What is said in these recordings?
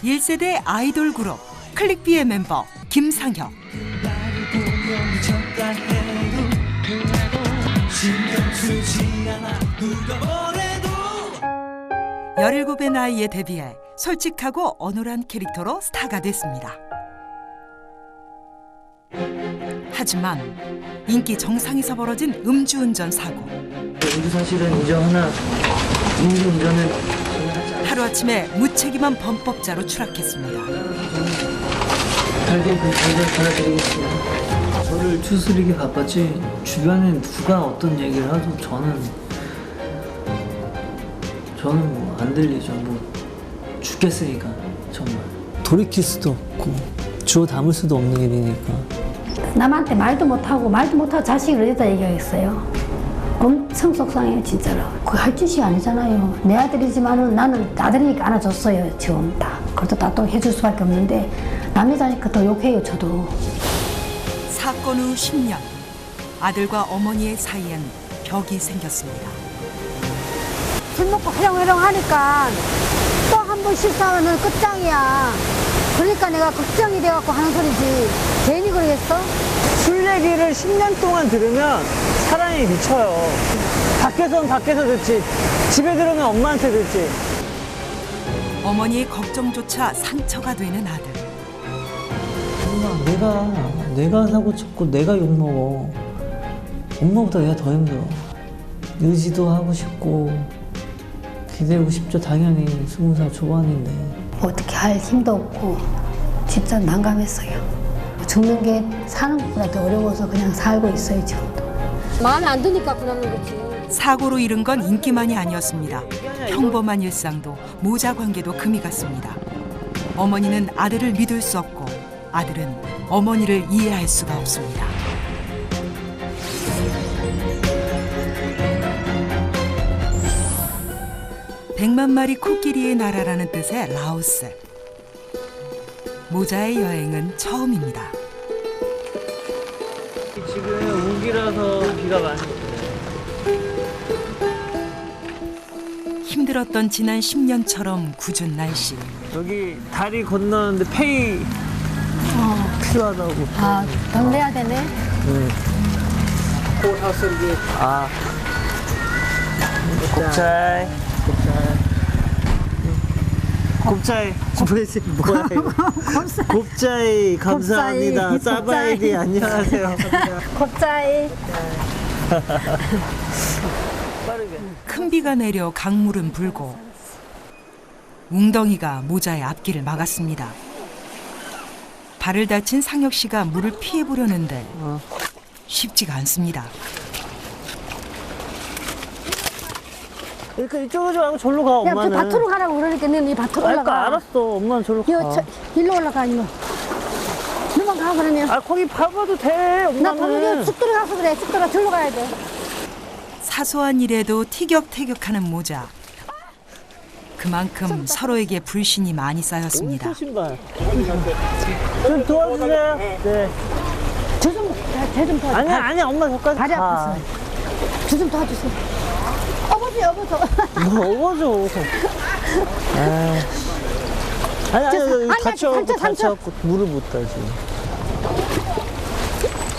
1세대 아이돌 그룹 클릭비의 멤버 김상혁. (17의) 나이에 데뷔해 솔직하고 어눌한 캐릭터로 스타가 됐습니다. 하지만 인기 정상에서 벌어진 음주운전 사고. 음주사실은 인정하나 음주운전은 하루아침에 무책임한 범법자로 추락했습니다. 달게 그 결과 받아드리겠습니다. 저를 추스리기 바빴지 주변에 누가 어떤 얘기를 하도 저는 뭐 안 들리죠. 뭐 죽겠으니까 정말 돌이킬 수도 없고 주워 담을 수도 없는 일이니까. 남한테 말도 못하고 자식을 어디다 얘기하겠어요. 엄청 속상해요 진짜로. 그거 할 짓이 아니잖아요. 내 아들이지만은 나는 아들이니까 안아줬어요 지금 다. 그것도 다 또 해줄 수밖에 없는데 남의 자식 더 욕해요 저도. 사건 후 10년 아들과 어머니의 사이엔 벽이 생겼습니다. 술 먹고 회렁회렁 하니까 또 한 번 실수하면 끝장이야. 그러니까 내가 걱정이 돼갖고 하는 소리지. 괜히 그러겠어? 술 얘기를 10년 동안 들으면 사람이 미쳐요. 밖에서는 밖에서 듣지, 집에 들으면 엄마한테 듣지. 어머니의 걱정조차 상처가 되는 아들. 내가 사고 쳤고 내가 욕먹어. 엄마보다 내가 더 힘들어. 의지도 하고 싶고 기대고 싶죠. 당연히 20살 초반인데 어떻게 할 힘도 없고 진짜 난감했어요. 죽는 게 사는 것보다 더 어려워서 그냥 살고 있어요 지금도. 마음에 안 드니까 그러는 거지. 사고로 잃은 건 인기만이 아니었습니다. 평범한 일상도 모자 관계도 금이 갔습니다. 어머니는 아들을 믿을 수 없고 아들은 어머니를 이해할 수가 없습니다. (100만 마리 코끼리의 나라라는 뜻의 라오스. 모자의 여행은 처음입니다. 지금 우기라서 비가 많이 힘들었던 지난 10년처럼 굳은 날씨. 여기 다리 건너는데 페이 필요하다고. 아, 돈 내야 되네. 아 곱차이 뭐야 이거. 곱차이 감사합니다. 곱차이. 사바이디 안녕하세요. 곱자이. 큰 비가 내려 강물은 불고 웅덩이가 모자의 앞길을 막았습니다. 발을 다친 상혁 씨가 물을 피해 보려는데 쉽지가 않습니다. 그러니까 이쪽으로 좀 말고 절로 가. 야, 엄마는. 저 밭으로 가라고 그러니까 너는 이 밭으로 올라가. 그러니까 알았어. 엄마는 절로 가. 일로 올라가 일로. 너만 가 그러면. 아 거기 밟아도 돼. 나 엄마는. 거기 쑥 들어가서 그래. 쑥 들어가 절로 가야 돼. 사소한 일에도 티격태격하는 모자. 그만큼 서로에게 불신이 많이 쌓였습니다. 오른쪽 신발. 좀 도와주세요. 네. 쟤좀 도와줘. 아니 엄마 저까지. 발이 아팠어. 좀 도와주세요. 어버져. 뭐 어버져. 아니 다쳐갖고 물을 못 따지.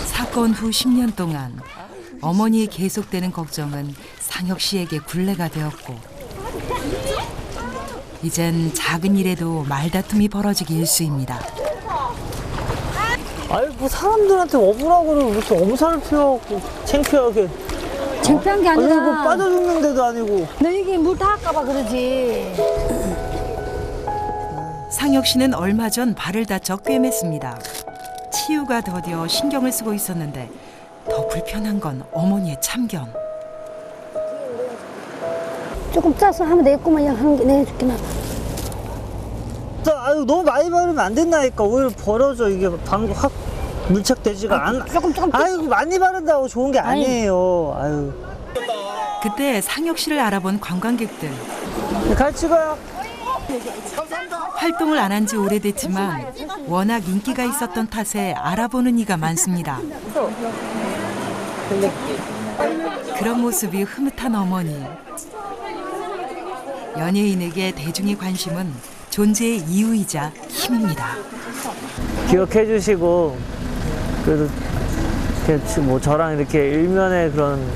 사건 후 10년 동안 어머니의 계속되는 걱정은 상혁 씨에게 굴레가 되었고 이젠 작은 일에도 말다툼이 벌어지기 일쑤입니다. 아니 뭐 사람들한테 어부라고는 무슨 엄살을 피워갖고 창피하게. 창피한 게 아니라. 아니 뭐 빠져 죽는 데도 아니고. 너 여기 물 닿을까봐 그러지. 상혁 씨는 얼마 전 발을 다쳐 꿰맸습니다. 치유가 더뎌 신경을 쓰고 있었는데 더 불편한 건 어머니의 참견. 조금 짜서 하면 되겠구만. 하는 게 내줄게 나. 아유 너무 많이 바르면 안 된다니까. 오히려 벌어져. 이게 방금 확 밀착되지가 않아. 조금. 아이고 많이 바른다고 좋은 게 아니에요. 아유. 그때 상혁 씨를 알아본 관광객들. 같이 가요. 활동을 안 한 지 오래됐지만 워낙 인기가 있었던 탓에 알아보는 이가 많습니다. 그런 모습이 흐뭇한 어머니. 연예인에게 대중의 관심은 존재의 이유이자 힘입니다. 기억해 주시고 그래도 이렇게 뭐 저랑 이렇게 일면의 그런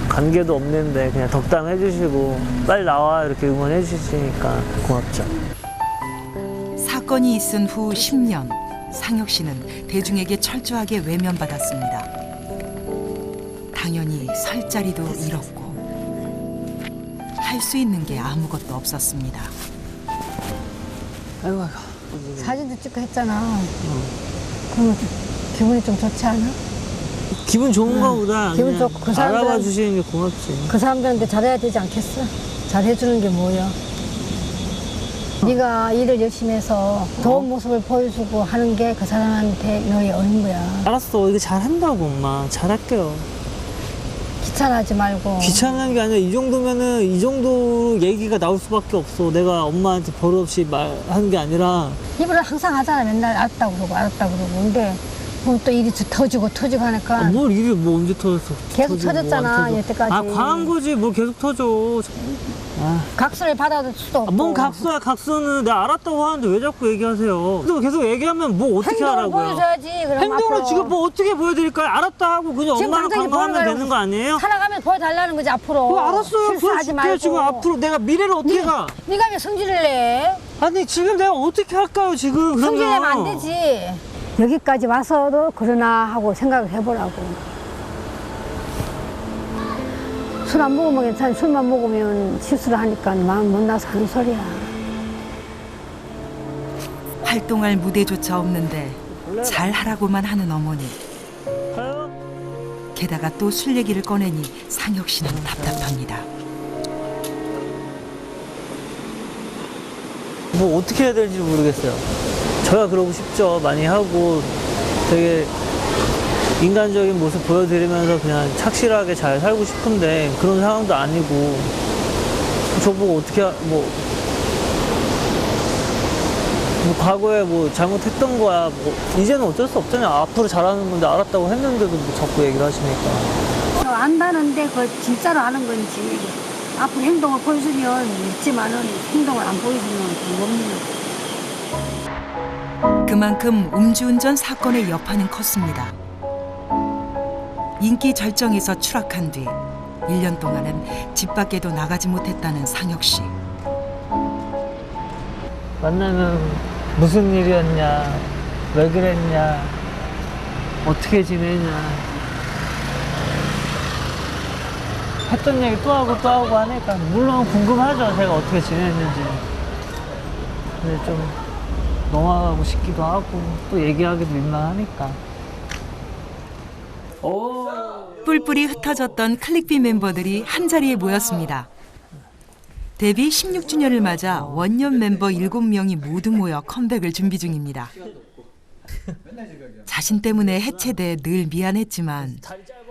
관계도 없는데 그냥 덕담해 주시고 빨리 나와 이렇게 응원해 주시니까 고맙죠. 사건이 있은 후 10년, 상혁 씨는 대중에게 철저하게 외면받았습니다. 당연히 설 자리도 잃었고 할 수 있는 게 아무것도 없었습니다. 아이고, 아이고. 사진도 찍고 했잖아. 그러면 기분이 좀 좋지 않아? 기분 좋은가 보다. 기분 그냥 좋고 그 알아봐 사람들은- 주시는 게 고맙지. 그 사람들한테 잘해야 되지 않겠어? 잘해주는 게 뭐야? 네가 일을 열심히 해서 좋은 모습을 보여주고 하는 게 그 사람한테 너의 의무야. 알았어, 이거 잘한다고 엄마. 잘할게요. 귀찮아하지 말고. 귀찮은 게 아니라 이 정도면은 이 정도 얘기가 나올 수밖에 없어. 내가 엄마한테 버릇없이 말하는 게 아니라. 입을 항상 하잖아. 맨날 알았다고 그러고 알았다고 그러고. 근데 그럼 또 일이 터지고 하니까 뭘 일이 뭐 언제 터졌어? 계속 터지고 터졌잖아, 안 터져. 여태까지. 아, 과한 거지. 뭘 계속 터져. 아. 각서를 받아줄 수도 없고. 뭔 각서야, 각서는 내가 알았다고 하는데 왜 자꾸 얘기하세요? 또 계속 얘기하면 뭐 어떻게 행동을 하라고요? 보여줘야지. 그럼 행동으로 앞으로. 지금 뭐 어떻게 보여드릴까요? 알았다 하고 그냥 지금 엄마랑 당장에 관광하면 보여달라고 되는 거 아니에요? 살아가면서 보여달라는 거지 앞으로. 알았어요. 실수하지 보여줄게요. 말고. 지금 앞으로 내가 미래를 어떻게 가? 네가 왜 성질을 내? 아니 지금 내가 어떻게 할까요 지금? 그러면. 성질 내면 안 되지. 여기까지 와서도 그러나 하고 생각을 해보라고. 술 안 먹으면 괜찮아. 술만 먹으면 실수를 하니까 마음 못 나서 하는 소리야. 활동할 무대조차 없는데 잘하라고만 하는 어머니. 가요? 게다가 또 술 얘기를 꺼내니 상혁 씨는 답답합니다. 뭐 어떻게 해야 될지 모르겠어요. 저야 그러고 싶죠. 많이 하고 되게 인간적인 모습 보여드리면서 그냥 착실하게 잘 살고 싶은데 그런 상황도 아니고 저보고 어떻게 뭐 과거에 뭐 잘못했던 거야. 뭐 이제는 어쩔 수 없잖아요. 앞으로 잘하는 건데 알았다고 했는데도 뭐 자꾸 얘기를 하시니까. 안다는데 그 진짜로 아는 건지 앞으로 행동을 보여주면 있지만은 행동을 안 보여주면 못 믿는. 그만큼 음주운전 사건의 여파는 컸습니다. 인기 절정에서 추락한 뒤 1년 동안은 집 밖에도 나가지 못했다는 상혁 씨. 만나면 무슨 일이었냐, 왜 그랬냐, 어떻게 지내냐 했던 얘기 또 하고 하니까 물론 궁금하죠. 제가 어떻게 지냈는지. 근데 좀 넘어가고 싶기도 하고 또 얘기하기도 민망하니까. 뿔뿔이 흩어졌던 클릭비 멤버들이 한자리에 모였습니다. 데뷔 16주년을 맞아 원년 멤버 7명이 모두 모여 컴백을 준비 중입니다. 자신 때문에 해체돼 늘 미안했지만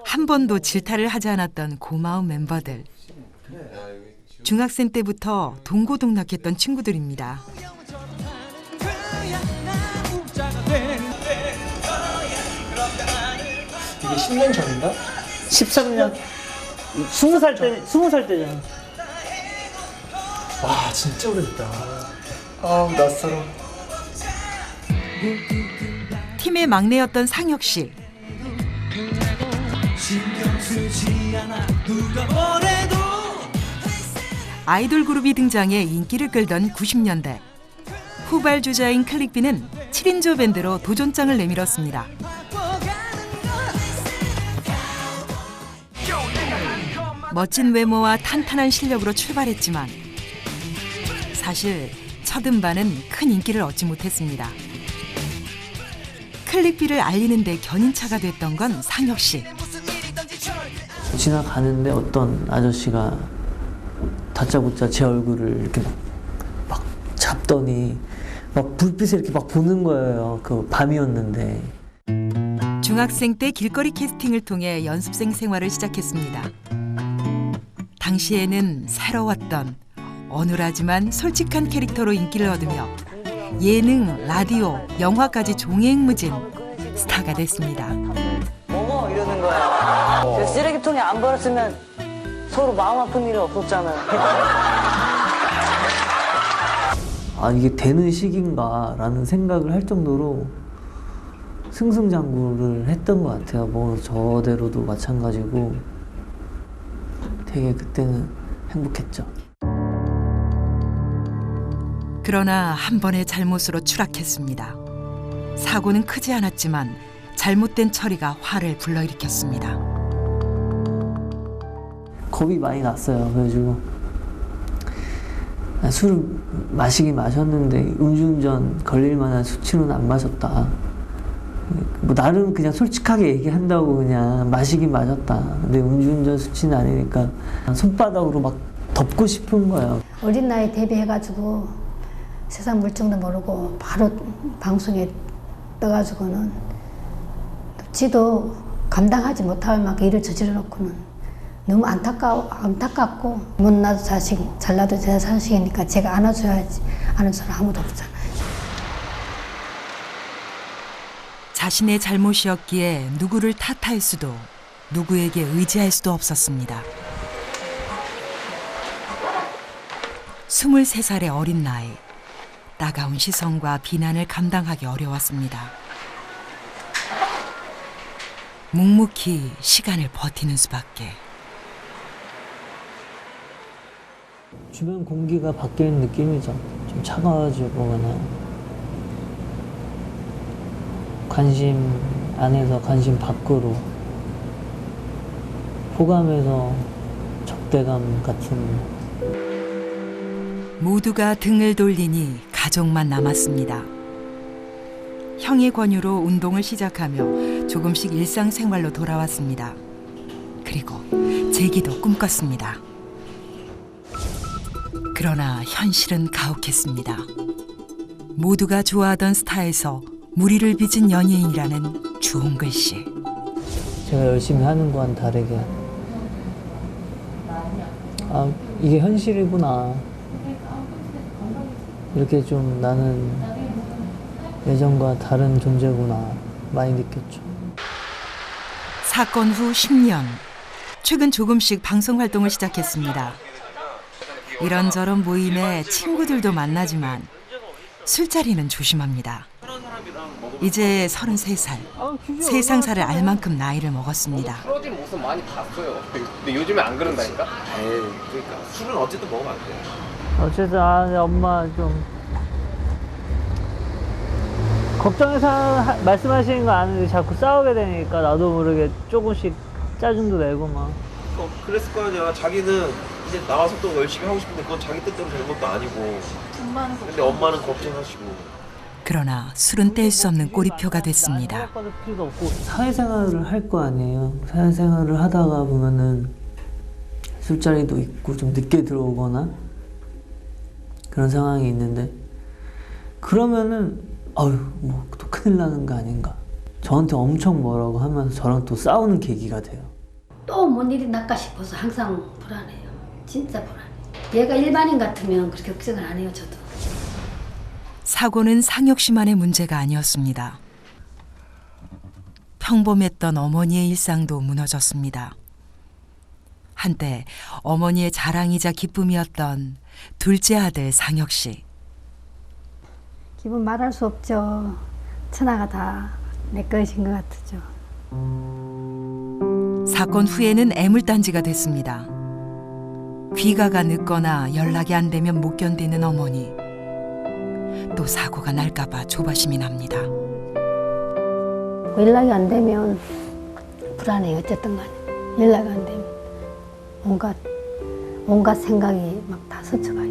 한 번도 질타를 하지 않았던 고마운 멤버들. 중학생 때부터 동고동락했던 친구들입니다. 이게 10년 전인가? 13년? 20살 때잖아. 와, 진짜 오래됐다. 아, 낯설어. 팀의 막내였던 상혁 씨. 아이돌 그룹이 등장해 인기를 끌던 90년대. 후발주자인 클릭비는 7인조 밴드로 도전장을 내밀었습니다. 멋진 외모와 탄탄한 실력으로 출발했지만 사실 첫 음반은 큰 인기를 얻지 못했습니다. 클릭비를 알리는 데 견인차가 됐던 건 상혁 씨. 지나가는데 어떤 아저씨가 다짜고짜 제 얼굴을 이렇게 막 잡더니 막 불빛에 이렇게 막 보는 거예요. 그 밤이었는데. 중학생 때 길거리 캐스팅을 통해 연습생 생활을 시작했습니다. 당시에는 새로웠던 어눌하지만 솔직한 캐릭터로 인기를 얻으며 예능, 라디오, 영화까지 종횡무진 스타가 됐습니다. 어머 이러는 거야. 쓰레기통에 안 버렸으면 서로 마음 아픈 일이 없었잖아요. 아, 이게 되는 시기인가라는 생각을 할 정도로 승승장구를 했던 것 같아요. 뭐 저대로도 마찬가지고 되게 그때는 행복했죠. 그러나 한 번의 잘못으로 추락했습니다. 사고는 크지 않았지만 잘못된 처리가 화를 불러일으켰습니다. 겁이 많이 났어요. 그래가지고 술을 마시긴 마셨는데 음주운전 걸릴 만한 수치로는 안 마셨다. 뭐 나름 그냥 솔직하게 얘기한다고 그냥 마시긴 마셨다. 근데 음주운전 수치는 아니니까 손바닥으로 막 덮고 싶은 거예요. 어린 나이 데뷔해가지고 세상 물정도 모르고 바로 방송에 떠가지고는 지도 감당하지 못할 만큼 일을 저질러 놓고는 너무 안타깝고 못나도 자식, 잘나도 제 자식이니까 제가 안아줘야지. 아는 사람 아무도 없잖아요. 자신의 잘못이었기에 누구를 탓할 수도 누구에게 의지할 수도 없었습니다. 23살의 어린 나이, 따가운 시선과 비난을 감당하기 어려웠습니다. 묵묵히 시간을 버티는 수밖에. 주변 공기가 바뀌는 느낌이죠. 좀 차가워지고 그냥 관심 안에서 관심 밖으로 호감에서 적대감 같은. 모두가 등을 돌리니 가족만 남았습니다. 형의 권유로 운동을 시작하며 조금씩 일상생활로 돌아왔습니다. 그리고 재기도 꿈꿨습니다. 그러나 현실은 가혹했습니다. 모두가 좋아하던 스타에서 무리를 빚은 연예인이라는 주홍글 씨. 제가 열심히 하는 거와는 다르게 아, 이게 현실이구나. 이렇게 좀 나는 예전과 다른 존재구나 많이 느꼈죠. 사건 후 10년, 최근 조금씩 방송 활동을 시작했습니다. 이런저런 모임에 친구들도 만나지만 술자리는 조심합니다. 이제 33살, 세상사를 알 만큼 나이를 먹었습니다. 풀어진 모습 많이 봤어요. 근데 요즘에 안 그런다니까? 에이, 그러니까 술은 어쨌든 먹으면 안 돼. 어쨌든 엄마 좀 걱정해서 말씀하시는 거 아는데 자꾸 싸우게 되니까 나도 모르게 조금씩 짜증도 내고 막. 그랬을 거 아니야. 자기는 이제 나와서 또 열심히 하고 싶은데 그건 자기 뜻대로 되는 것도 아니고. 근데 엄마는 걱정하시고. 그러나 술은 뗄 수 없는 꼬리표가 됐습니다. 받을 필요도 없고. 사회생활을 할 거 아니에요. 사회생활을 하다가 보면은 술자리도 있고 좀 늦게 들어오거나 그런 상황이 있는데 그러면은 아유 뭐 또 큰일 나는 거 아닌가. 저한테 엄청 뭐라고 하면서 저랑 또 싸우는 계기가 돼요. 또 뭔 일이 날까 싶어서 항상 불안해요. 진짜 불안해요. 얘가 일반인 같으면 그렇게 걱정을 안 해요, 저도. 사고는 상혁 씨만의 문제가 아니었습니다. 평범했던 어머니의 일상도 무너졌습니다. 한때 어머니의 자랑이자 기쁨이었던 둘째 아들 상혁 씨. 기분 말할 수 없죠. 천하가 다 내 것인 것 같죠. 사건 후에는 애물단지가 됐습니다. 귀가가 늦거나 연락이 안 되면 못 견디는 어머니. 또 사고가 날까봐 조바심이 납니다. 연락이 안 되면 불안해요. 어쨌든 간에. 연락이 안 되면 온갖 생각이 막 다 스쳐가요.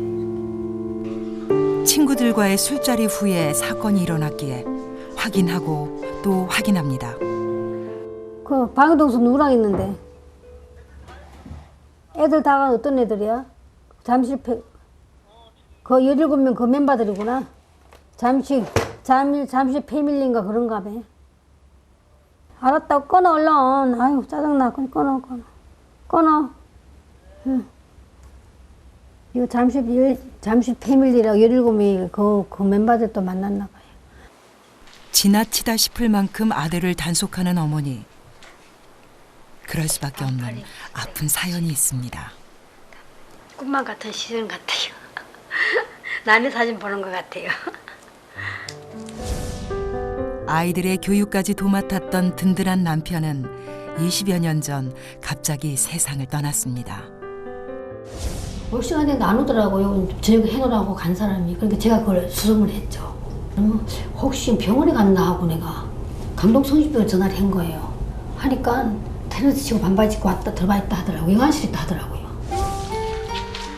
친구들과의 술자리 후에 사건이 일어났기에 확인하고 또 확인합니다. 그 방해동서 누구랑 있는데? 애들 다가 어떤 애들이야? 잠실 그 17명 그 멤버들이구나. 잠실 패밀리인가 그런가 봐. 알았다고 끊어 얼른. 아유 짜증나. 끊어. 응. 이거 잠실 패밀리라고 17명이 그 멤버들 또 만났나 봐요. 지나치다 싶을 만큼 아들을 단속하는 어머니. 그럴 수밖에 없는 아픈 사연이 있습니다. 꿈만 같은 시절 같아요. 남의 사진 보는 것 같아요. 아이들의 교육까지 도맡았던 든든한 남편은 20여 년 전 갑자기 세상을 떠났습니다. 올 시간에 나누더라고요. 저녁 해놓으라고 간 사람이. 그러니까 제가 그걸 수정을 했죠. 그러면 혹시 병원에 갔나 하고 내가 감동성심병 전화를 한 거예요. 하니까 테니스 치고 반바지 입고 왔다 들어가 있다 하더라고요. 영안실에 있다 하더라고요.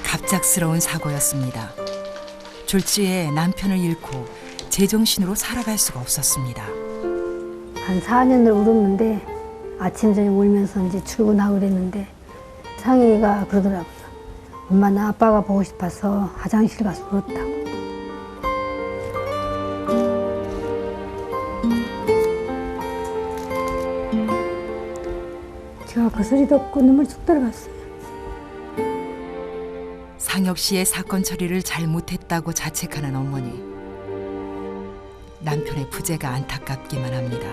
갑작스러운 사고였습니다. 졸지에 남편을 잃고 제정신으로 살아갈 수가 없었습니다. 한 4년을 울었는데 아침 저녁 울면서 이제 출근하고 그랬는데 상희가 그러더라고요. 엄마 나 아빠가 보고 싶어서 화장실 가서 울었다고. 제가 그 소리 듣고 눈물 쑥 들어갔어요. 상혁 씨의 사건 처리를 잘 못했다고 자책하는 어머니. 남편의 부재가 안타깝기만 합니다.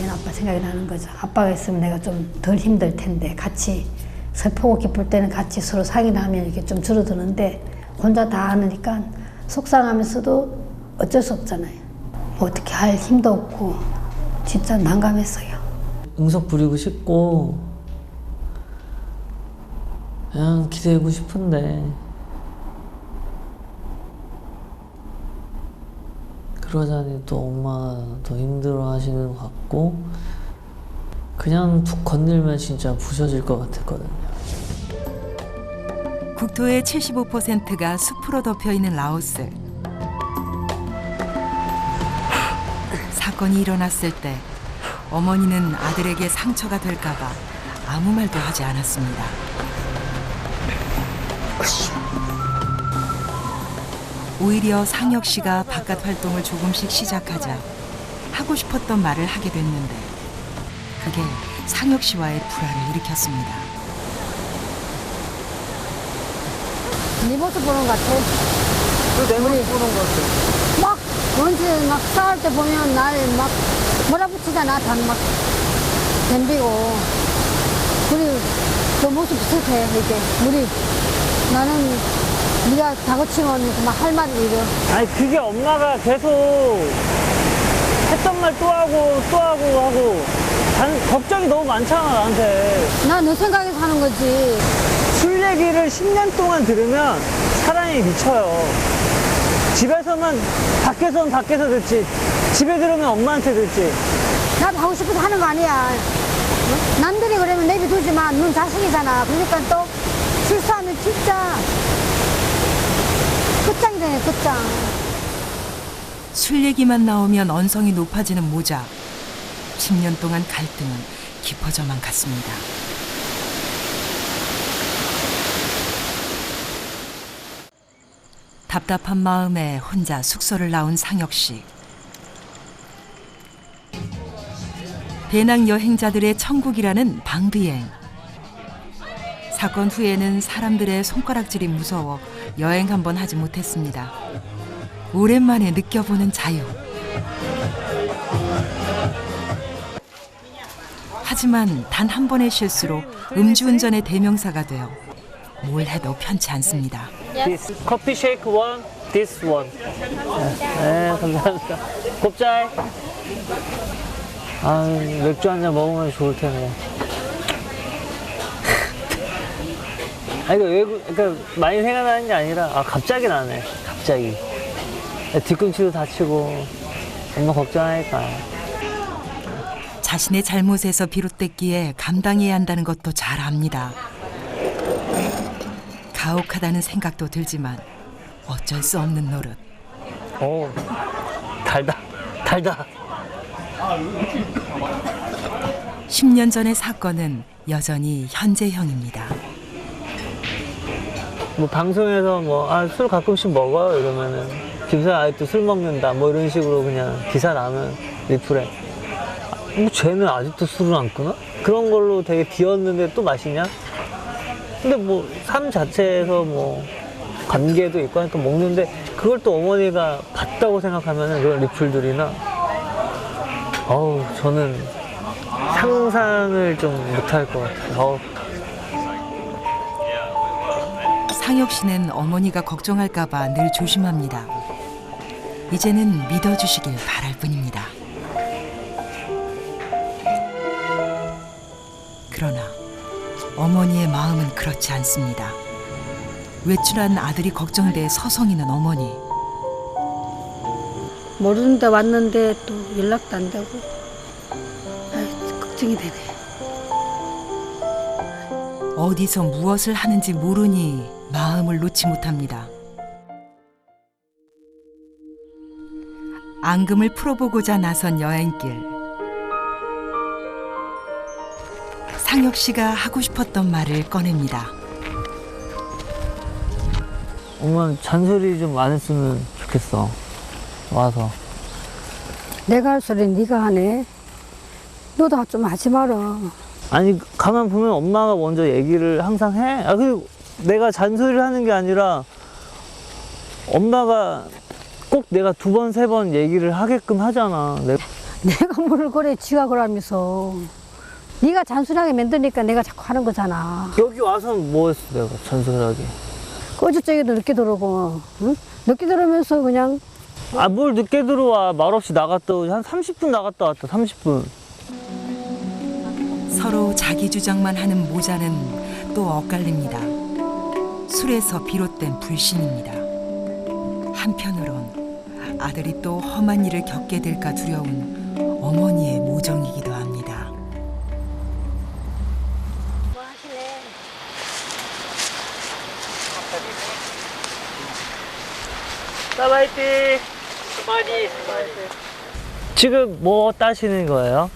내 아빠 생각이 나는 거죠. 아빠가 있으면 내가 좀 덜 힘들 텐데 같이 슬프고 기쁠 때는 같이 서로 상의하면 이렇게 좀 줄어드는데 혼자 다 하니까 속상하면서도 어쩔 수 없잖아요. 뭐 어떻게 할 힘도 없고 진짜 난감했어요. 응석 부리고 싶고 그냥 기대고 싶은데 그러자니 또 엄마가 더 힘들어 하시는 것 같고 그냥 툭 건들면 진짜 부셔질 것 같았거든요. 국토의 75%가 숲으로 덮여있는 라오스. 사건이 일어났을 때 어머니는 아들에게 상처가 될까 봐 아무 말도 하지 않았습니다. 오히려 상혁 씨가 바깥 활동을 조금씩 시작하자 하고 싶었던 말을 하게 됐는데 그게 상혁 씨와의 불화를 일으켰습니다. 네 모습 보는 것 같아. 내 모습 보는 것 같아. 막 언제 막 싸울 때 보면 날 막 몰아붙이잖아. 다 막 덤비고. 그리고 그 모습 비슷해 이게. 우리 나는 네가 다그치면 막 할 말이 이래. 아니 그게 엄마가 계속 했던 말 또 하고 걱정이 너무 많잖아 나한테. 나 너 생각해서 하는 거지. 술 얘기를 10년 동안 들으면 사람이 미쳐요. 집에서는 밖에서 듣지 집에 들으면 엄마한테 듣지. 나도 하고 싶어서 하는 거 아니야. 어? 남들이 그러면 내비두지만 넌 자식이잖아. 그러니까 또 실수하면 진짜 끝장이 되네 끝장. 술 얘기만 나오면 언성이 높아지는 모자. 10년 동안 갈등은 깊어져만 갔습니다. 답답한 마음에 혼자 숙소를 나온 상혁 씨. 배낭 여행자들의 천국이라는 방비행. 사건 후에는 사람들의 손가락질이 무서워 여행 한번 하지 못했습니다. 오랜만에 느껴보는 자유. 하지만 단 한 번의 실수로 음주운전의 대명사가 되어 뭘 해도 편치 않습니다. This 커피 쉐이크 one, this one. 네, 감사합니다. 곱잘. 아, 맥주 한 잔 먹으면 좋을 텐데. 아니, 그러니까 많이 생각나는 게 아니라, 갑자기 나네. 갑자기. 뒤꿈치도 다치고, 엄마 걱정하니까. 자신의 잘못에서 비롯됐기에 감당해야 한다는 것도 잘 압니다. 가혹하다는 생각도 들지만 어쩔 수 없는 노릇. 오, 달다. 10년 전의 사건은 여전히 현재형입니다. 뭐 방송에서 술 가끔씩 먹어요 이러면은 김사장 아직도 술 먹는다 뭐 이런 식으로 그냥 기사 나면 리플에 뭐 쟤는 아직도 술을 안 끊어? 그런 걸로 되게 비었는데 또 마시냐? 근데 뭐 삶 자체에서 뭐 관계도 있고 하니까 먹는데 그걸 또 어머니가 봤다고 생각하면은 그런 리플들이나 저는 상상을 좀 못할 것 같아요. 상혁 씨는 어머니가 걱정할까봐 늘 조심합니다. 이제는 믿어주시길 바랄 뿐입니다. 그러나 어머니의 마음은 그렇지 않습니다. 외출한 아들이 걱정돼 서성이는 어머니. 모르는데 왔는데 또 연락도 안 되고 아이, 걱정이 되네. 어디서 무엇을 하는지 모르니 마음을 놓지 못합니다. 앙금을 풀어보고자 나선 여행길. 상혁 씨가 하고 싶었던 말을 꺼냅니다. 엄마 잔소리 좀 안 했으면 좋겠어. 와서. 내가 할 소리 네가 하네. 너도 좀 하지 마라. 아니 가만 보면 엄마가 먼저 얘기를 항상 해. 아 그리고 내가 잔소리를 하는 게 아니라 엄마가 꼭 내가 2번, 3번 얘기를 하게끔 하잖아. 내가 뭘 그래 지가 그러면서. 네가 잔소리하게 만드니까 내가 자꾸 하는 거잖아. 여기 와서 뭐 했어 내가 잔소리하게. 어저께도 늦게 들어오고 응? 늦게 들어오면서 그냥 아 뭘 늦게 들어와. 말없이 나갔다 오지. 한 30분 나갔다 왔다. 30분. 서로 자기 주장만 하는 모자는 또 엇갈립니다. 술에서 비롯된 불신입니다. 한편으론 아들이 또 험한 일을 겪게 될까 두려운 어머니의 모정이기도 합니다. 사바이티. 지금 뭐 따시는 거예요?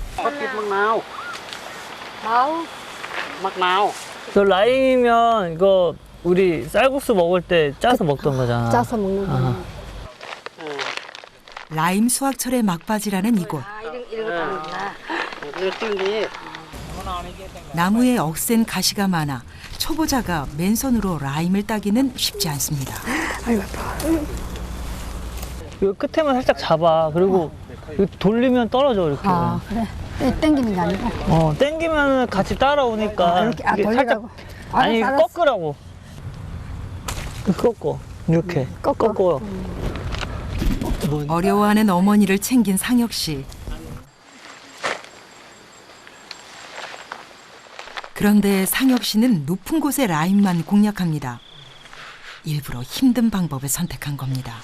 저 라임이면 이거 우리 쌀국수 먹을 때 짜서 먹던 거잖아. 짜서 먹는 거. 라임 수확철의 막바지라는 이곳. 나무에 억센 가시가 많아 초보자가 맨손으로 라임을 따기는 쉽지 않습니다. 아이고, 이 끝에만 살짝 잡아. 그리고 이거 돌리면 떨어져 이렇게. 아 그래. 땡기는 게 아니고. 땡기면 같이 따라오니까. 이렇게 이게 돌리라고. 아니 알았어. 꺾으라고. 꺾어. 이렇게. 꺾어요. 어려워하는 어머니를 챙긴 상혁 씨. 그런데 상혁 씨는 높은 곳의 라인만 공략합니다. 일부러 힘든 방법을 선택한 겁니다.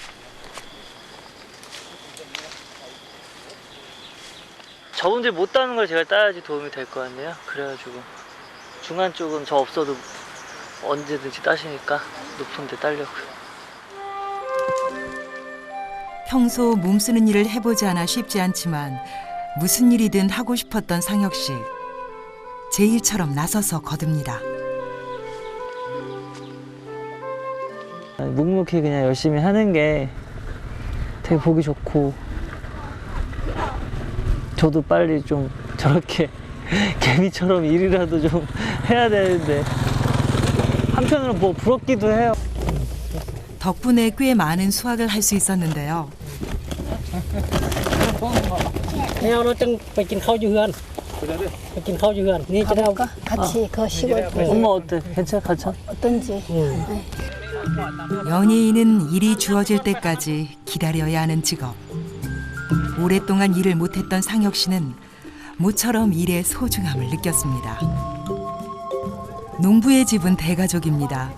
저분들 못 따는 걸 제가 따야지 도움이 될 것 같네요. 그래가지고 중간 쪽은 저 없어도 언제든지 따시니까 높은 데 따려고요. 평소 몸쓰는 일을 해보지 않아 쉽지 않지만 무슨 일이든 하고 싶었던 상혁 씨. 제 일처럼 나서서 거듭니다. 묵묵히 그냥 열심히 하는 게 되게 보기 좋고, 저도 빨리 좀 저렇게 개미처럼 일이라도 좀 해야 되는데 한편으로 뭐 부럽기도 해요. 덕분에 꽤 많은 수확을 할 수 있었는데요. 같이 그 시골 엄마 어때? 괜찮아? 어떤지. 연예인은 일이 주어질 때까지 기다려야 하는 직업. 오랫동안 일을 못했던 상혁 씨는 모처럼 일의 소중함을 느꼈습니다. 농부의 집은 대가족입니다.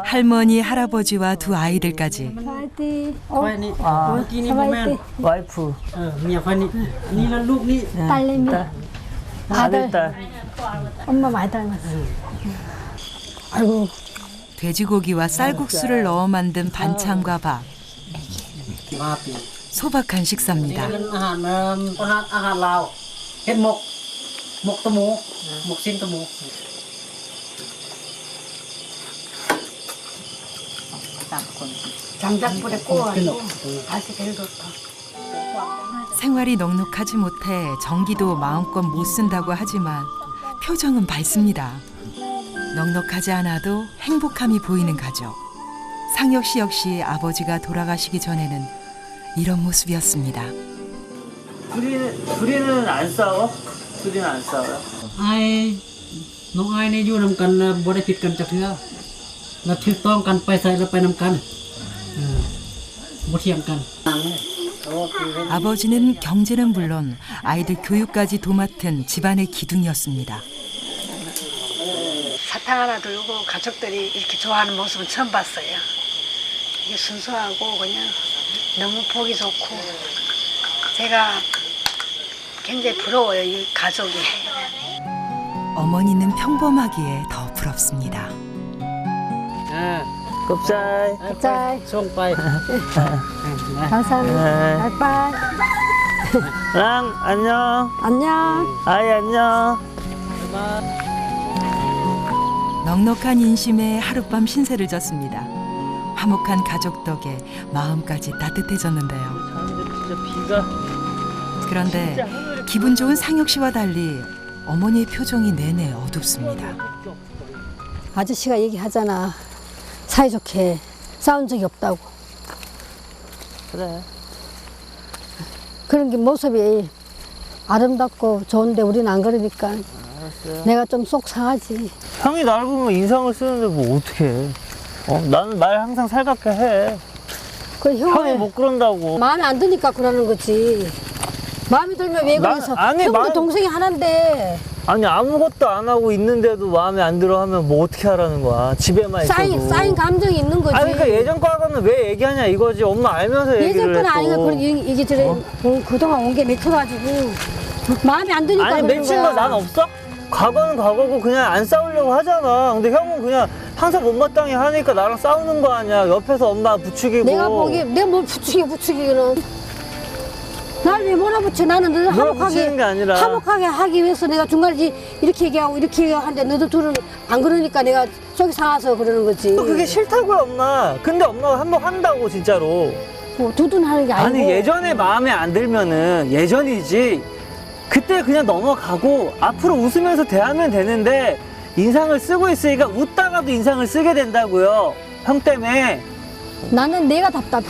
할머니, 할아버지와 2 아이들까지. 사바이티. 와이프. 딸내미. 아들. 딸. 엄마 많이 닮았어. 아이고. 돼지고기와 쌀국수를 넣어 만든 반찬과 밥. 소박한 식사입니다. 장작불에 구워가지고 다시 데려줬다. 생활이 넉넉하지 못해 전기도 마음껏 못 쓴다고 하지만 표정은 밝습니다. 넉넉하지 않아도 행복함이 보이는 가족. 상혁 씨 역시 아버지가 돌아가시기 전에는 이런 모습이었습니다. 둘이는 안 싸워? 둘이는 안 싸워요? ai nông ai này vô làm cần bữa đây thịt cần chặt nữa เราถือต้องกันไปใส่เราไปนำกันบ่เถียงกัน 아버지는 경제는 물론 아이들 교육까지 도맡은 집안의 기둥이었습니다. 사탕 하나 들고 가족들이 이렇게 좋아하는 모습은 처음 봤어요. 이게 순수하고 그냥 너무 보기 좋고 제가 굉장히 부러워요, 이 가족이. 어머니는 평범하기에 더 부럽습니다. 곱잘. 짤. ส่งไป 감사합니다. 빠이빠이. 랑 안녕. 안녕. 아이 안녕. 넉넉한 인심에 하룻밤 신세를 졌습니다. 화목한 가족 덕에 마음까지 따뜻해졌는데요. 진짜 비가. 그런데 기분 좋은 상혁 씨와 달리 어머니의 표정이 내내 어둡습니다. 아저씨가 얘기하잖아. 사이좋게 싸운 적이 없다고. 그래. 그런 게 모습이 아름답고 좋은데 우리는 안 그러니까 알았어요. 내가 좀 속 상하지. 형이 날 보면 인상을 쓰는데 뭐 어떡해. 나는 말 항상 살갑게 해. 그 형이 형을 못 그런다고. 마음에 안 드니까 그러는 거지. 마음에 들면 왜 난- 그래서 아니, 형도 마음- 동생이 하나인데 아니 아무것도 안 하고 있는데도 마음에 안 들어 하면 뭐 어떻게 하라는 거야. 집에만 있어도. 쌓인 감정이 있는 거지. 아니 그러니까 예전 과거는 왜 얘기하냐 이거지. 엄마 알면서 얘기를 예전 건 했고. 아니고 이게 저래 그동안 온 게 맺혀가지고 마음에 안 드니까 아니 그러는 맺힌 거야. 거 난 없어? 과거는 과거고 그냥 안 싸우려고 하잖아. 근데 형은 그냥 항상 못마땅해 하니까 나랑 싸우는 거 아니야. 옆에서 엄마 부추기고. 내가 보기에 내가 뭘 부추기기는 날 왜 몰아붙여. 나는 너를 몰아붙이는 게 아니라. 화목하게 하기 위해서 내가 중간에 이렇게 얘기하고 이렇게 얘기하는데 너들 둘은 안 그러니까 내가 속이 상해서 그러는 거지. 그게 싫다고요 엄마. 근데 엄마가 한번 한다고 진짜로. 뭐 두둔하는 게 아니고. 아니 예전에 마음에 안 들면은 예전이지. 그때 그냥 넘어가고 앞으로 웃으면서 대하면 되는데 인상을 쓰고 있으니까 웃다가도 인상을 쓰게 된다고요. 형 때문에. 나는 내가 답답해.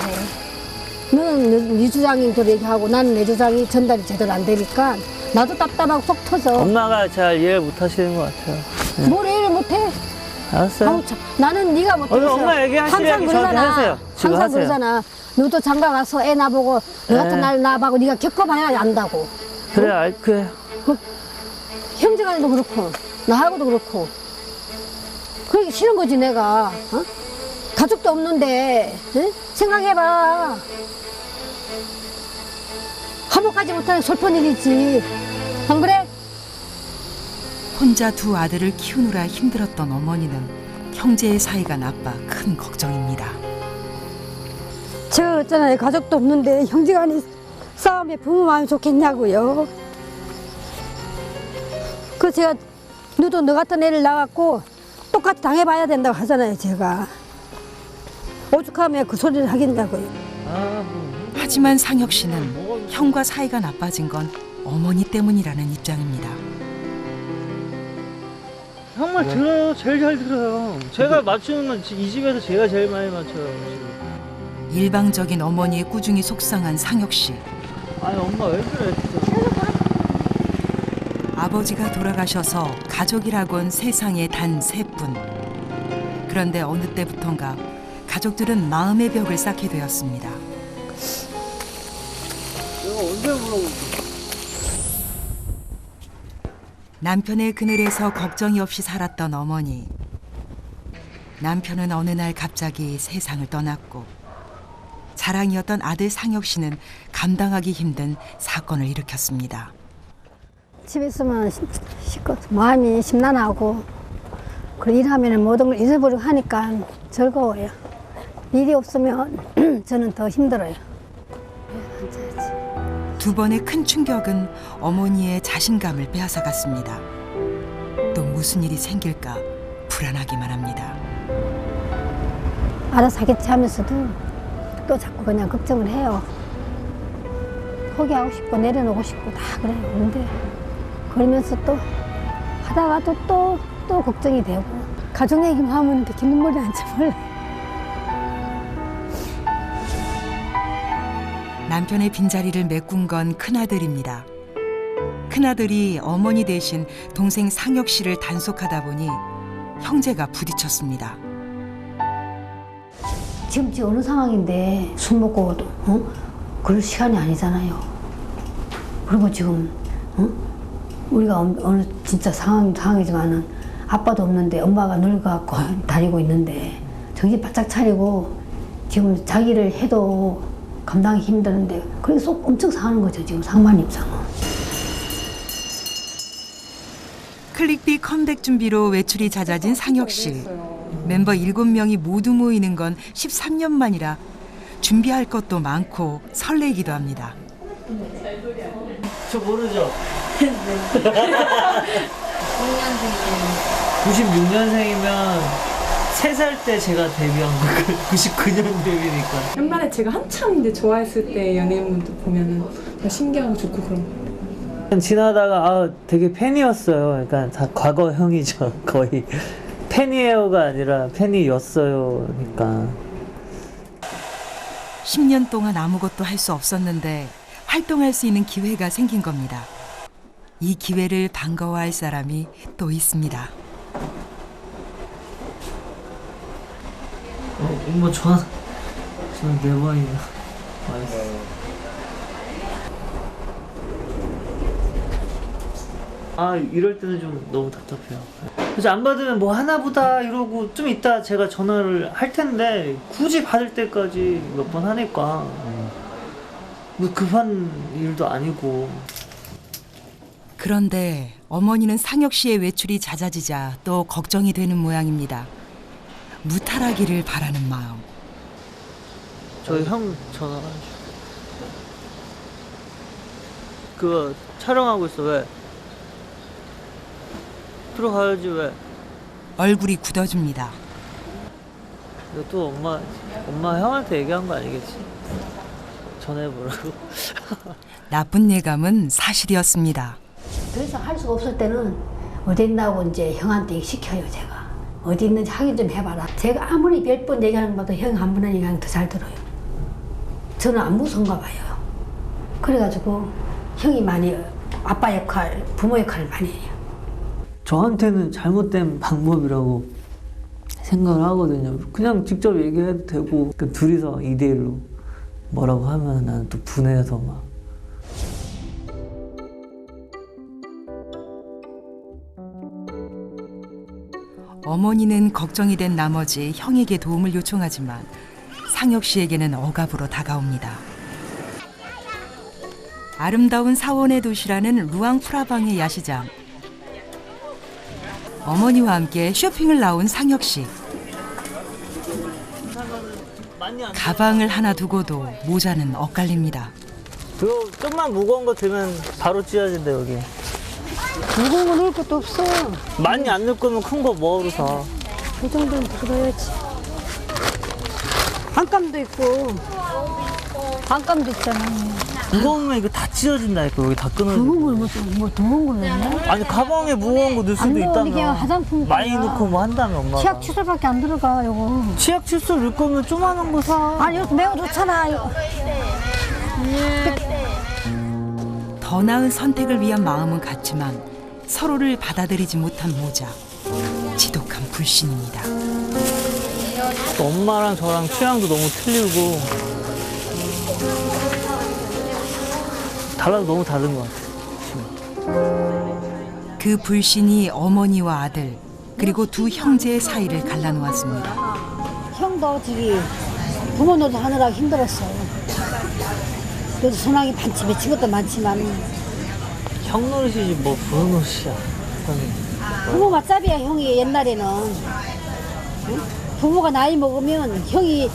너는 네 주장이 또 얘기하고 나는 내 주장이 전달이 제대로 안 되니까 나도 답답하고 속 터져. 엄마가 잘 이해를 못 하시는 것 같아요. 뭘 이해를 못해? 알았어요. 아우, 참. 나는 네가 못해. 오늘 엄마 얘기하시는 얘기 저한테 하세요. 지금 항상 하세요. 그러잖아. 너도 장가 가서 애 나보고 너 같은 네. 날 나보고 네가 겪어봐야 안다고. 그래, 그래. 형제간에도 그렇고 나하고도 그렇고 그러기 싫은 거지 내가. 어? 가족도 없는데 응? 생각해봐. 화목하지 못하는 슬픈 일이지. 안 그래? 혼자 두 아들을 키우느라 힘들었던 어머니는 형제의 사이가 나빠 큰 걱정입니다. 저 있잖아요. 가족도 없는데 형제간에 싸움에 부모 마음이 좋겠냐고요. 그 제가 너도 너 같은 애를 낳았고 똑같이 당해봐야 된다고 하잖아요. 제가 오죽하면 그 소리를 하겠냐고요. 하지만 상혁 씨는 형과 사이가 나빠진 건 어머니 때문이라는 입장입니다. 형말 들어요. 제일 잘 들어요. 제가 맞추는 건 이 집에서 제가 제일 많이 맞춰요. 일방적인 어머니의 꾸중이 속상한 상혁 씨. 아니, 엄마 왜 그래, 진짜. 아버지가 돌아가셔서 가족이라곤 세상에 단 3분. 그런데 어느 때부턴가 가족들은 마음의 벽을 쌓게 되었습니다. 내가 언제 물어볼게. 남편의 그늘에서 걱정이 없이 살았던 어머니. 남편은 어느 날 갑자기 세상을 떠났고 자랑이었던 아들 상혁 씨는 감당하기 힘든 사건을 일으켰습니다. 집에 있으면 마음이 심란하고 그리고 일하면 모든 걸 잊어버리고 하니까 즐거워요. 일이 없으면 저는 더 힘들어요. 앉아야지. 두 번의 큰 충격은 어머니의 자신감을 빼앗아갔습니다. 또 무슨 일이 생길까 불안하기만 합니다. 알아서 하겠지 하면서도 또 자꾸 그냥 걱정을 해요. 포기하고 싶고 내려놓고 싶고 다 그래요. 근데 그러면서 또 하다가도 또 걱정이 되고 가족 얘기만 하면 이렇게 눈물이 안 참아요. 남편의 빈자리를 메꾼 건 큰아들입니다. 큰아들이 어머니 대신 동생 상혁 씨를 단속하다 보니 형제가 부딪혔습니다. 지금 어느 상황인데 술 먹고 그럴 시간이 아니잖아요. 그리고 지금 우리가 어느 진짜 상황이지만은 아빠도 없는데 엄마가 늙어갖고 다니고 있는데 정신 바짝 차리고 지금 자기를 해도 감당하기 힘드는데 그게 속 엄청 상하는 거죠 지금 상반 입장은. 클릭비 컴백 준비로 외출이 잦아진 상혁 씨. 멤버 7명이 모두 모이는 건 13년 만이라 준비할 것도 많고 설레기도 합니다. 저 모르죠? 96년생이면 3살 때 제가 데뷔한 거 99년 데뷔니까. 옛날에 제가 한참 이제 좋아했을 때 연예인분들 보면은 다 신기하고 좋고 그런 거. 지나다가 되게 팬이었어요. 그러니까 다 과거형이죠. 거의 팬이에요가 아니라 팬이었어요. 그러니까 10년 동안 아무것도 할 수 없었는데 활동할 수 있는 기회가 생긴 겁니다. 이 기회를 반가워할 사람이 또 있습니다. 뭐 저는 4번이나 와있어요. 이럴 때는 좀 너무 답답해요. 그래서 안 받으면 뭐 하나보다 이러고 좀 이따 제가 전화를 할 텐데 굳이 받을 때까지 몇 번 하니까 뭐 급한 일도 아니고. 그런데 어머니는 상혁 씨의 외출이 잦아지자 또 걱정이 되는 모양입니다. 무탈하기를 바라는 마음. 저희 형 전화 주세요. 그거 촬영하고 있어. 왜? 들어가야지. 왜? 얼굴이 굳어집니다. 이거 또 엄마 형한테 얘기한 거 아니겠지? 전해보라고. 나쁜 예감은 사실이었습니다. 더 이상 할 수가 없을 때는 어디 있나고 이제 형한테 시켜요 제가. 어디 있는지 확인 좀 해봐라. 제가 아무리 10번 얘기하는 것보다 형 한 번 얘기하는 더 잘 들어요. 저는 안 무서운가 봐요. 그래가지고 형이 많이 아빠 역할, 부모 역할을 많이 해요. 저한테는 잘못된 방법이라고 생각을 하거든요. 그냥 직접 얘기해도 되고 둘이서 2대1로 뭐라고 하면 나는 또 분해서 막. 어머니는 걱정이 된 나머지 형에게 도움을 요청하지만 상혁 씨에게는 억압으로 다가옵니다. 아름다운 사원의 도시라는 루앙프라방의 야시장. 어머니와 함께 쇼핑을 나온 상혁 씨. 가방을 하나 두고도 모자는 엇갈립니다. 그거 좀만 무거운 거 들면 바로 찢어진다 여기. 무거운 거 넣을 것도 없어. 많이 안 넣을 거면 큰 거 뭐하러 사. 그 정도는 들어야지. 반감도 있고 반감도 있잖아. 무거우면 이거 다 찢어진다니까. 여기 다 끊어져. 무거운 걸 뭐 두꺼운 걸 넣네? 아니 가방에 무거운 거 넣을 수도 이게 있다며. 화장품 많이 넣고 뭐 한다며 엄마가. 치약 칫솔밖에 안 들어가 요거. 치약 칫솔 넣을 거면 조그만한 거 사. 아니 이거 매우 좋잖아. 이거. 더 나은 선택을 위한 마음은 같지만 서로를 받아들이지 못한 모자. 지독한 불신입니다. 엄마랑 저랑 취향도 너무 틀리고 달라도 너무 다른 것 같아. 그 불신이 어머니와 아들 그리고 두 형제의 사이를 갈라놓았습니다. 형도 저기 부모 노릇하느라 힘들었어. 그래도 소나기 반치 맺힌 것도 많지만 형 노릇이지 뭐 부모 노릇이야. 부모 맞잡이야 형이 옛날에는. 응? 부모가 나이 먹으면 형이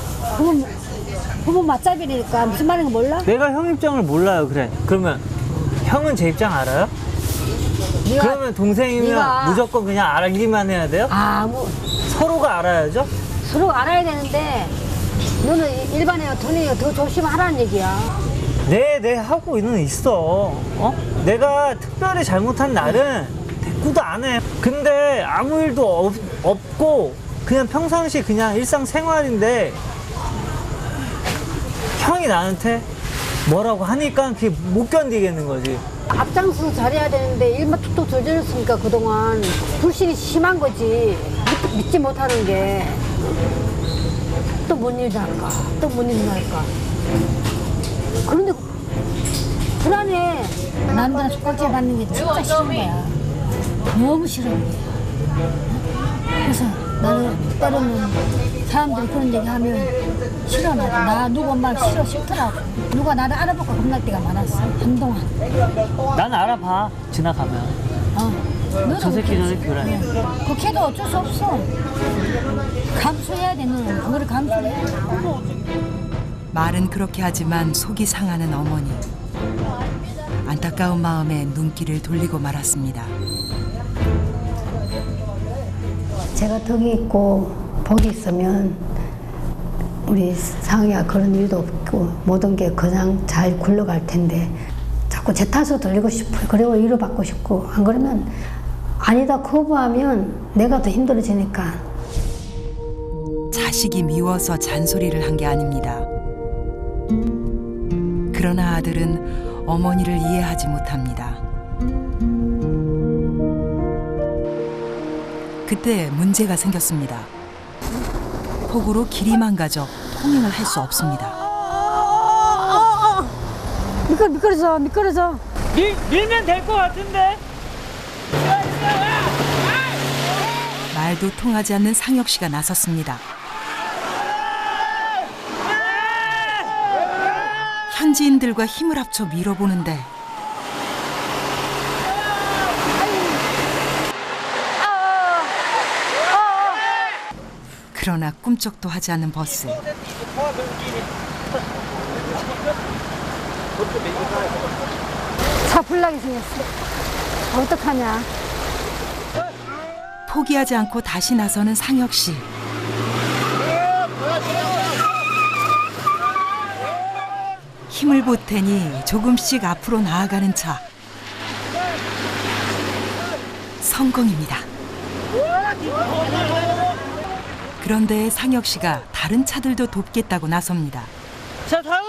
부모 맞잡이니까 무슨 말인지 몰라? 내가 형 입장을 몰라요. 그래. 그러면 형은 제 입장 알아요? 그러면 동생이면 네가- 무조건 그냥 알기만 해야 돼요? 뭐 서로가 알아야죠? 서로 알아야 되는데 너는 일반인이고 돈이고 더 조심하라는 얘기야. 네 하고 있어. 내가 특별히 잘못한 날은 대꾸도 안 해. 근데 아무 일도 없고 그냥 평상시 그냥 일상생활인데 형이 나한테 뭐라고 하니까 그게 못 견디겠는 거지. 앞장서서 잘해야 되는데 일만 툭툭 저질렀으니까 그동안 불신이 심한 거지. 믿지 못하는 게. 또 뭔 일이 날까? 또 뭔 일이 날까? 그런데 불안해. 남자 숙박제 받는 게 진짜 싫은 거야. 너무 싫은 거야. 그래서 나는 때로는 사람들이 그런 얘기 하면 싫어. 나 누구 엄마 싫어 싫더라고. 누가 나를 알아볼까 겁날 때가 많았어. 한동안. 난 알아봐. 지나가면. 저 새끼 저 새끼 그래. 그렇게 해도 어쩔 수 없어. 감수해야 돼. 너는 그거를 감수해. 말은 그렇게 하지만 속이 상하는 어머니. 안타까운 마음에 눈길을 돌리고 말았습니다. 제가 덕이 있고 복이 있으면 우리 상이가 그런 일도 없고 모든 게 그냥 잘 굴러갈 텐데 자꾸 제 탓으로 돌리고 싶어요. 그리고 위로받고 싶고 안 그러면 아니다 거부하면 내가 더 힘들어지니까. 자식이 미워서 잔소리를 한 게 아닙니다. 그러나 아들은 어머니를 이해하지 못합니다. 그때 문제가 생겼습니다. 폭우로 길이 망가져 통행을 할 수 없습니다. 미끄러져. 밀면 될 것 같은데. 말도 통하지 않는 상혁 씨가 나섰습니다. 현지인들과 힘을 합쳐 밀어보는데 그러나 꿈쩍도 하지 않는 버스. 차 불나게 생겼어. 어떡하냐. 포기하지 않고 다시 나서는 상혁 씨. 힘을 보태니 조금씩 앞으로 나아가는 차. 성공입니다. 그런데 상혁 씨가 다른 차들도 돕겠다고 나섭니다. 자, 다음.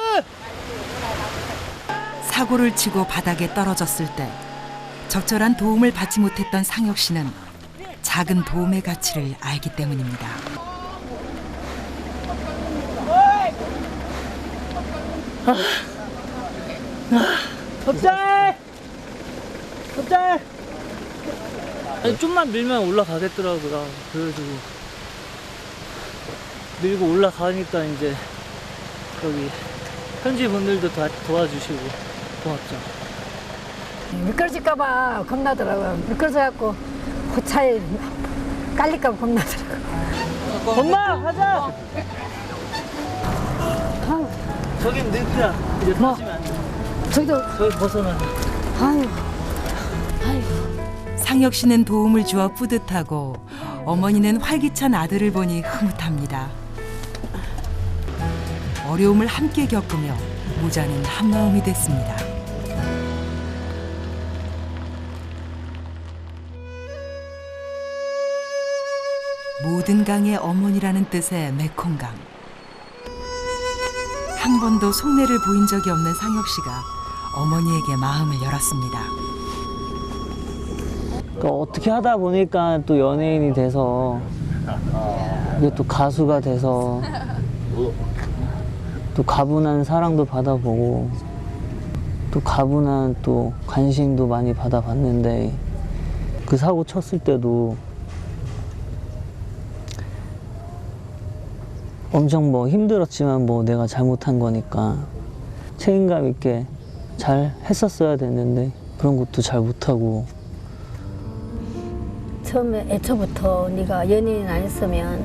사고를 치고 바닥에 떨어졌을 때 적절한 도움을 받지 못했던 상혁 씨는 작은 도움의 가치를 알기 때문입니다. 덥잘. 아니, 좀만 밀면 올라가겠더라고요. 그래가지고 밀고 올라가니까 이제 여기 현지 분들도 다 도와주시고 고맙죠. 미끄러질까봐 겁나더라고요. 미끄러져갖고 그 차에 깔릴까봐 겁나더라고요. 엄마 가자. 저긴 늙기야. 이제 뭐? 타시면 안 돼. 저기도 저기 벗어나. 아유. 상혁 씨는 도움을 주어 뿌듯하고 어머니는 활기찬 아들을 보니 흐뭇합니다. 어려움을 함께 겪으며 모자는 한마음이 됐습니다. 모든 강의 어머니라는 뜻의 메콩강. 한 번도 속내를 보인 적이 없는 상혁 씨가 어머니에게 마음을 열었습니다. 그러니까 어떻게 하다 보니까 또 연예인이 돼서 이게 또 가수가 돼서 또 가분한 사랑도 받아보고 또 가분한 또 관심도 많이 받아봤는데 그 사고 쳤을 때도 엄청 뭐 힘들었지만 뭐 내가 잘못한 거니까 책임감 있게 잘 했었어야 됐는데 그런 것도 잘 못하고. 처음에 애초부터 네가 연예인 안 했으면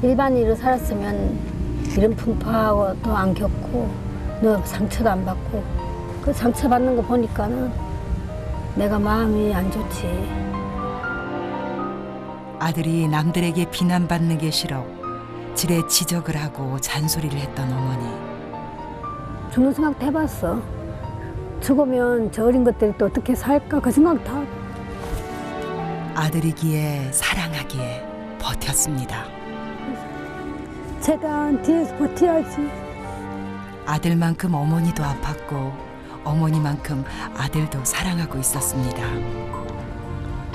일반인으로 살았으면 이런 풍파하고도 안 겪고 너 상처도 안 받고 그 상처 받는 거 보니까는 내가 마음이 안 좋지. 아들이 남들에게 비난받는 게 싫어 지레 지적을 하고 잔소리를 했던 어머니. 죽는 생각도 해봤어. 죽으면 저 어린 것들이 또 어떻게 살까 그 생각 다. 아들이기에 사랑하기에 버텼습니다. 최대한 뒤에서 버텨야지. 아들만큼 어머니도 아팠고 어머니만큼 아들도 사랑하고 있었습니다.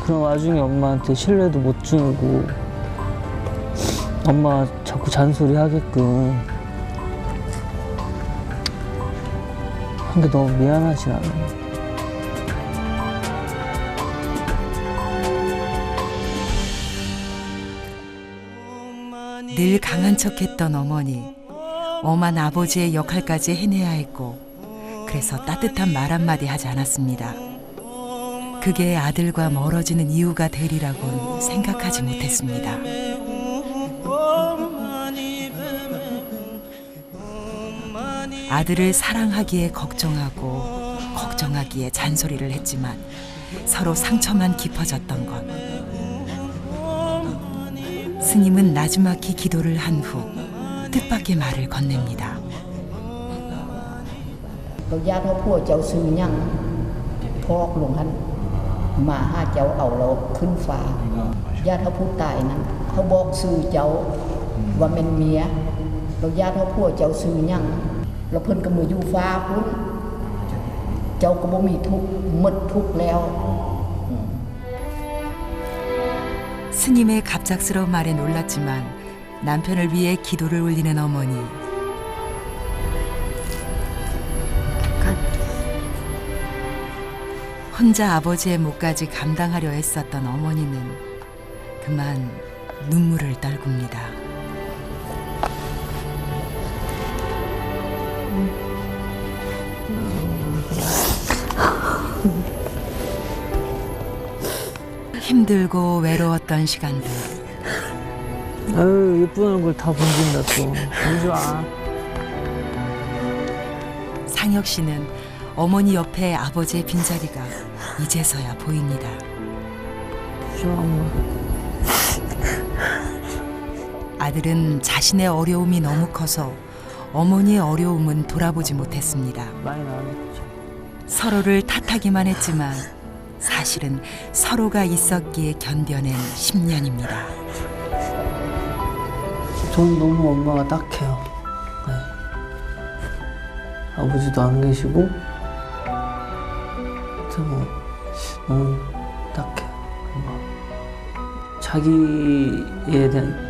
그런 와중에 엄마한테 신뢰도 못 주고 엄마 자꾸 잔소리 하게끔 한 게 너무 미안하진 않아요. 늘 강한 척했던 어머니, 엄한 아버지의 역할까지 해내야 했고 그래서 따뜻한 말 한마디 하지 않았습니다. 그게 아들과 멀어지는 이유가 되리라곤 생각하지 못했습니다. 아들을 사랑하기에 걱정하고 걱정하기에 잔소리를 했지만 서로 상처만 깊어졌던 것. 스님은 나지막히 기도를 한 후 뜻밖의 말을 건넵니다. เราญาติเขาพูดเจ้าซื้อยังทอกหลวงท่านมาหาเจ้าเอาเราขึ้นฟ้าญาติเขาพูดตายนั้นเขาบอกซื้อเจ้าว่าเป็นเมียเราญาติเขาพูดเจ้าซื้อยังเราเพิ่นก็มืออยู่ฟ้าพุ่นเจ้าก็บ่มีทุกข์หมดทุกข์แล้ว 스님의 갑작스러운 말에 놀랐지만 남편을 위해 기도를 올리는 어머니. 혼자 아버지의 몫까지 감당하려 애썼던 어머니는 그만 눈물을 떨굽니다. 힘들고 외로웠던 시간들. 아유, 예쁜 얼굴 다 번진다 또. 너무 좋아. 상혁 씨는 어머니 옆에 아버지의 빈자리가 이제서야 보입니다. 좋아, 엄마. 아들은 자신의 어려움이 너무 커서 어머니의 어려움은 돌아보지 못했습니다. 많이 나왔지. 서로를 탓하기만 했지만 사실은 서로가 있었기에 견뎌낸 10년입니다. 저는 너무 엄마가 딱해요. 네. 아버지도 안 계시고 너무 딱해요. 엄마. 자기에 대한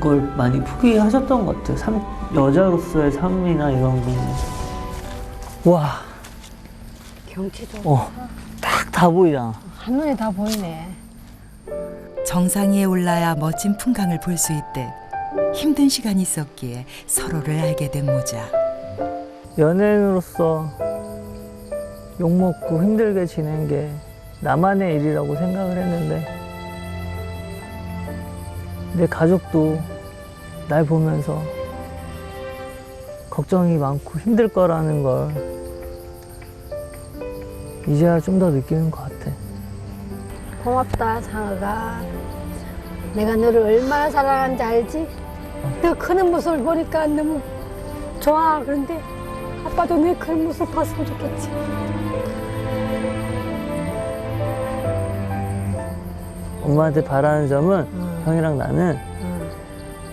걸 많이 포기하셨던 것 같아요. 여자로서의 삶이나 이런 거. 와, 경치도 딱 다 보이잖아. 한눈에 다 보이네. 정상 위에 올라야 멋진 풍광을 볼 수 있듯 힘든 시간이 있었기에 서로를 알게 된 모자. 연예인으로서 욕먹고 힘들게 지낸 게 나만의 일이라고 생각을 했는데 내 가족도 날 보면서 걱정이 많고 힘들 거라는 걸 이제야 좀 더 느끼는 것 같아. 고맙다, 상아가. 내가 너를 얼마나 사랑하는지 알지? 너 크는 모습을 보니까 너무 좋아. 그런데 아빠도 내 크는 모습 봤으면 좋겠지. 엄마한테 바라는 점은 형이랑 나는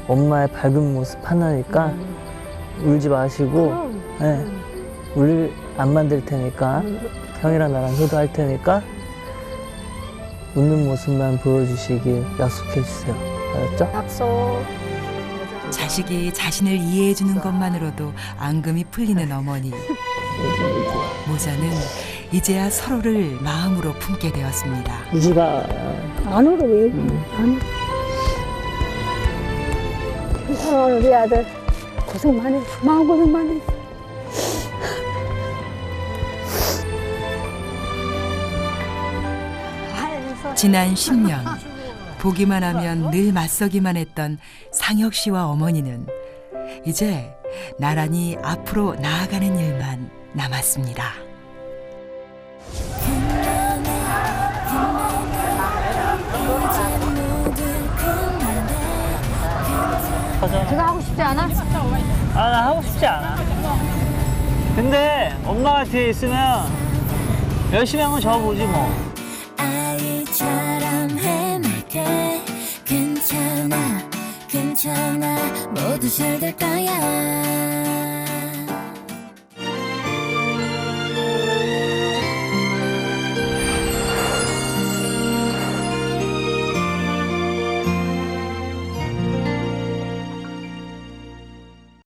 엄마의 밝은 모습 하나니까 울지 마시고 울 안 만들 테니까 형이랑 나랑 효도할 테니까 웃는 모습만 보여주시길 약속해 주세요. 알았죠? 약속. 자식이 자신을 이해해주는 것만으로도 앙금이 풀리는 어머니. 모자는 이제야 서로를 마음으로 품게 되었습니다. 울지 마. 안 울어, 왜? 안 울어. 사랑하는 우리 아들. 고생 많이 했어. 마음고생 많이 했어. 지난 10년 보기만 하면 늘 맞서기만 했던 상혁 씨와 어머니는 이제 나란히 앞으로 나아가는 일만 남았습니다. 그거 하고 싶지 않아? 아, 나 하고 싶지 않아. 근데 엄마가 뒤에 있으면 열심히 한번 적어보지 뭐. 아이처럼 해맑게 괜찮아 괜찮아 모두 잘 될 거야